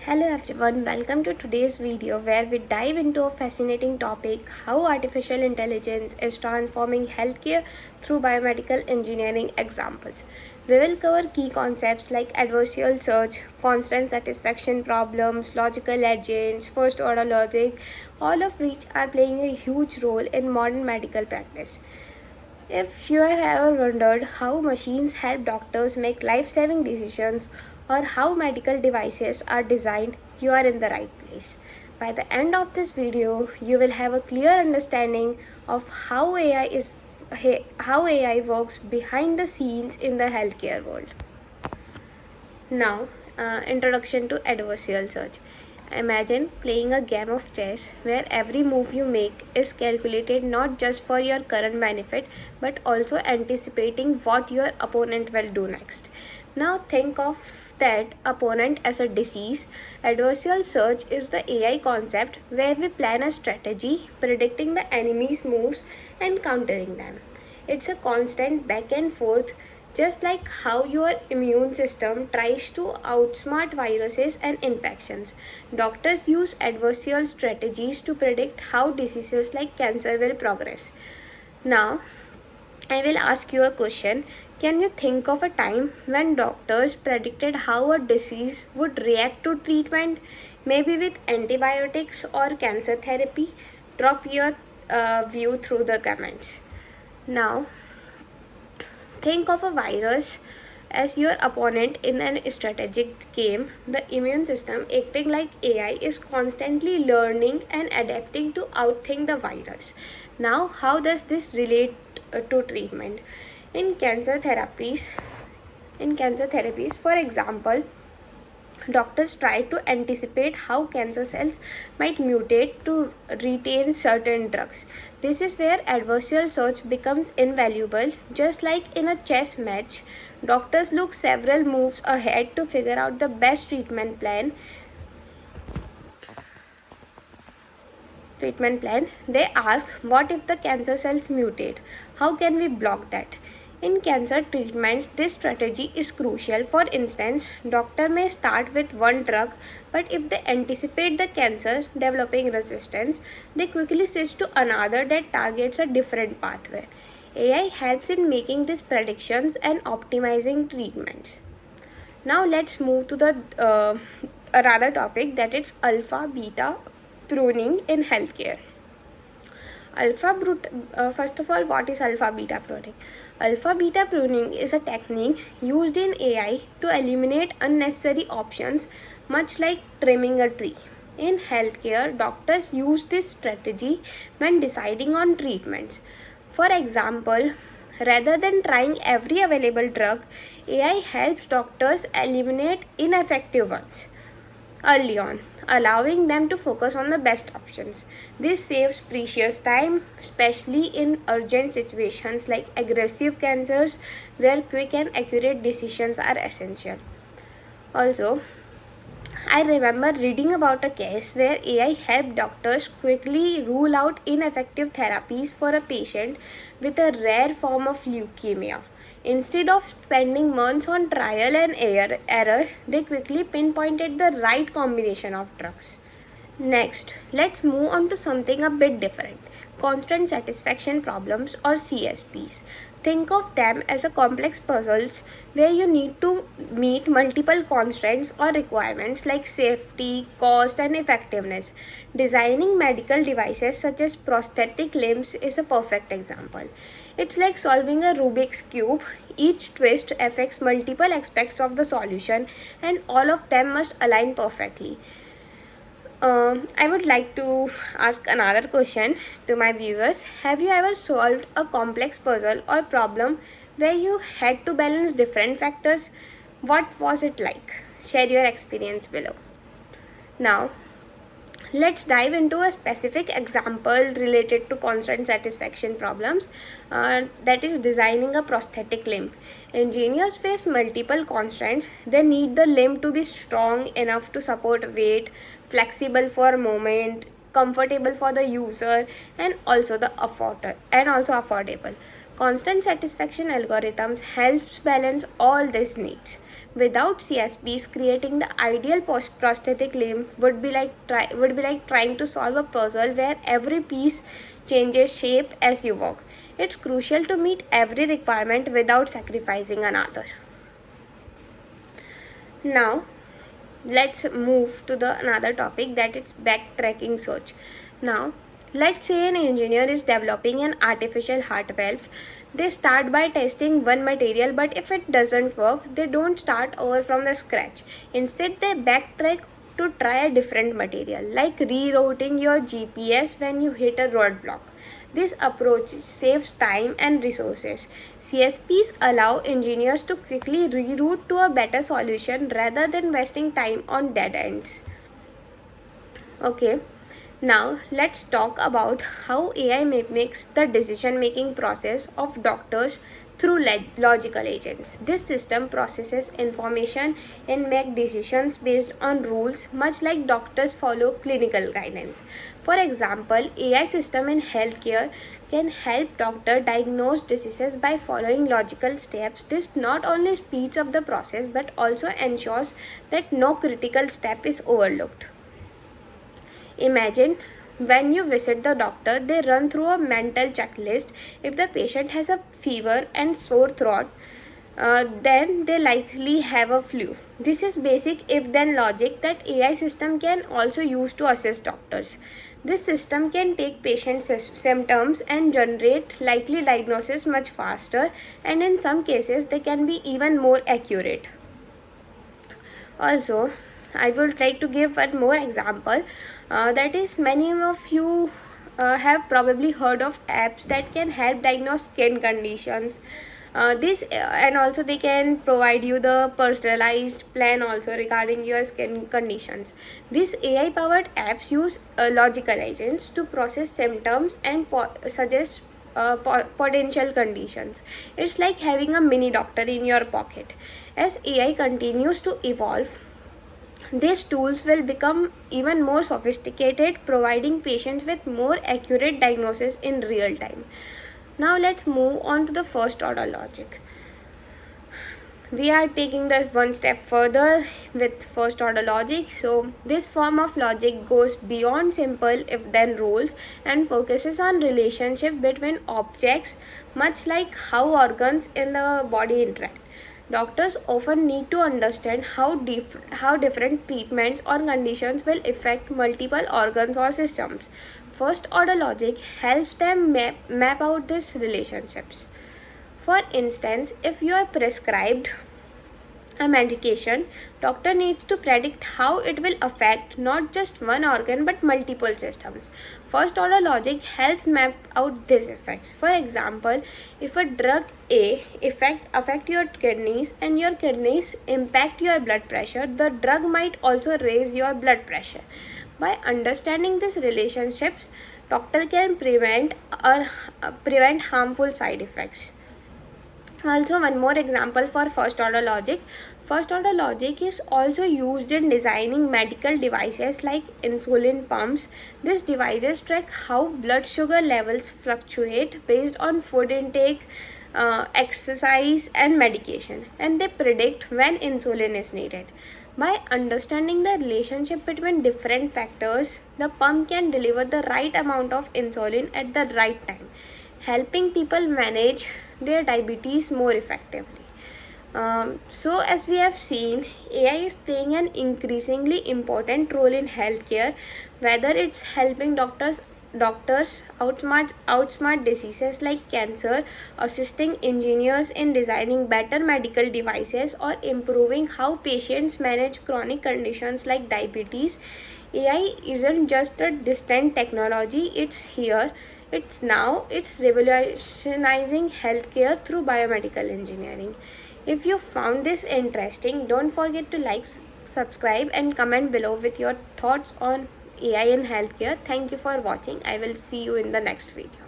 Hello everyone, welcome to today's video where we dive into a fascinating topic: how artificial intelligence is transforming healthcare through biomedical engineering examples. We will cover key concepts like adversarial search, constant satisfaction problems, logical agents, first order logic, all of which are playing a huge role in modern medical practice. If you have ever wondered how machines help doctors make life saving decisions or how medical devices are designed, you are in the right place. By the end of this video, you will have a clear understanding of how AI works behind the scenes in the healthcare world. Now, introduction to adversarial search. Imagine playing a game of chess where every move you make is calculated not just for your current benefit but also anticipating what your opponent will do next. Now, think of that opponent as a disease. Adversarial search is the AI concept where we plan a strategy, predicting the enemy's moves and countering them. It's a constant back and forth, just like how your immune system tries to outsmart viruses and infections. Doctors use adversarial strategies to predict how diseases like cancer will progress. Now, I will ask you a question. Can you think of a time when doctors predicted how a disease would react to treatment, maybe with antibiotics or cancer therapy? Drop your view through the comments. Now, think of a virus as your opponent in an strategic game. The immune system, acting like AI, is constantly learning and adapting to outthink the virus. Now, how does this relate to treatment? In cancer therapies, for example, doctors try to anticipate how cancer cells might mutate to retain certain drugs. This is where adversarial search becomes invaluable. Just like in a chess match, doctors look several moves ahead to figure out the best treatment plan. They ask, what if the cancer cells mutate? How can we block that? In cancer treatments, this strategy is crucial. For instance, doctor may start with one drug, but if they anticipate the cancer developing resistance, they quickly switch to another that targets a different pathway. AI helps in making these predictions and optimizing treatments. Now let's move to the another topic, that is alpha beta pruning in healthcare. First of all, what is alpha beta pruning? Alpha beta pruning is a technique used in AI to eliminate unnecessary options, much like trimming a tree. In healthcare, doctors use this strategy when deciding on treatments. For example, rather than trying every available drug, AI helps doctors eliminate ineffective ones early on, allowing them to focus on the best options. This saves precious time, especially in urgent situations like aggressive cancers where quick and accurate decisions are essential. Also, I remember reading about a case where AI helped doctors quickly rule out ineffective therapies for a patient with a rare form of leukemia. Instead of spending months on trial and error, they quickly pinpointed the right combination of drugs. Next, let's move on to something a bit different: constant satisfaction problems, or CSPs. Think of them as a complex puzzles where you need to meet multiple constraints or requirements like safety, cost, and effectiveness. Designing medical devices such as prosthetic limbs is a perfect example. It's like solving a Rubik's Cube. Each twist affects multiple aspects of the solution, and all of them must align perfectly. I would like to ask another question to my viewers. Have you ever solved a complex puzzle or problem where you had to balance different factors? What was it like? Share your experience below. Now, let's dive into a specific example related to constant satisfaction problems, that is designing a prosthetic limb. Engineers face multiple constraints. They need the limb to be strong enough to support weight, flexible for movement, comfortable for the user, and also affordable. Constant satisfaction algorithms helps balance all these needs. Without CSPs, creating the ideal prosthetic limb would be like trying to solve a puzzle where every piece changes shape as you walk. It's crucial to meet every requirement without sacrificing another. Now, let's move to the another topic, that is backtracking search. Now, let's say an engineer is developing an artificial heart valve. They start by testing one material, but if it doesn't work, they don't start over from the scratch. Instead, they backtrack to try a different material, like rerouting your GPS when you hit a roadblock. This approach saves time and resources. CSPs allow engineers to quickly reroute to a better solution rather than wasting time on dead ends. Okay, now let's talk about how AI mimics the decision making process of doctors through logical agents. This system processes information and make decisions based on rules, much like doctors follow clinical guidance. For example, AI system in healthcare can help doctor diagnose diseases by following logical steps. This not only speeds up the process but also ensures that no critical step is overlooked. Imagine when you visit the doctor, they run through a mental checklist. If the patient has a fever and sore throat, then they likely have a flu. This is basic if then logic that AI system can also use to assist doctors. This system can take patients' symptoms and generate likely diagnosis much faster, and in some cases they can be even more accurate. Also, I would like to give one more example. That is, many of you have probably heard of apps that can help diagnose skin conditions. This and also they can provide you the personalized plan also regarding your skin conditions. These AI powered apps use logical agents to process symptoms and suggest potential conditions. It's like having a mini doctor in your pocket. As AI continues to evolve, these tools will become even more sophisticated, providing patients with more accurate diagnosis in real time. Now let's move on to the first order logic. We are taking this one step further with first order logic. So this form of logic goes beyond simple if then rules and focuses on relationship between objects, much like how organs in the body interact. Doctors often need to understand how different treatments or conditions will affect multiple organs or systems. First order logic helps them map out these relationships. For instance, if you are prescribed a medication, doctor needs to predict how it will affect not just one organ but multiple systems. First order logic helps map out these effects. For example, if a drug A affect your kidneys and your kidneys impact your blood pressure, the drug might also raise your blood pressure. By understanding these relationships, doctor can prevent harmful side effects. Also, one more example for first order logic. First order logic is also used in designing medical devices like insulin pumps. These devices track how blood sugar levels fluctuate based on food intake, exercise, and medication, and they predict when insulin is needed. By understanding the relationship between different factors, the pump can deliver the right amount of insulin at the right time, helping people manage their diabetes more effectively. So, as we have seen, AI is playing an increasingly important role in healthcare, whether it's helping doctors outsmart diseases like cancer, assisting engineers in designing better medical devices, or improving how patients manage chronic conditions like diabetes. AI isn't just a distant technology, it's here, it's now, it's revolutionizing healthcare through biomedical engineering. If you found this interesting, don't forget to like, subscribe, and comment below with your thoughts on AI in healthcare. Thank you for watching. I will see you in the next video.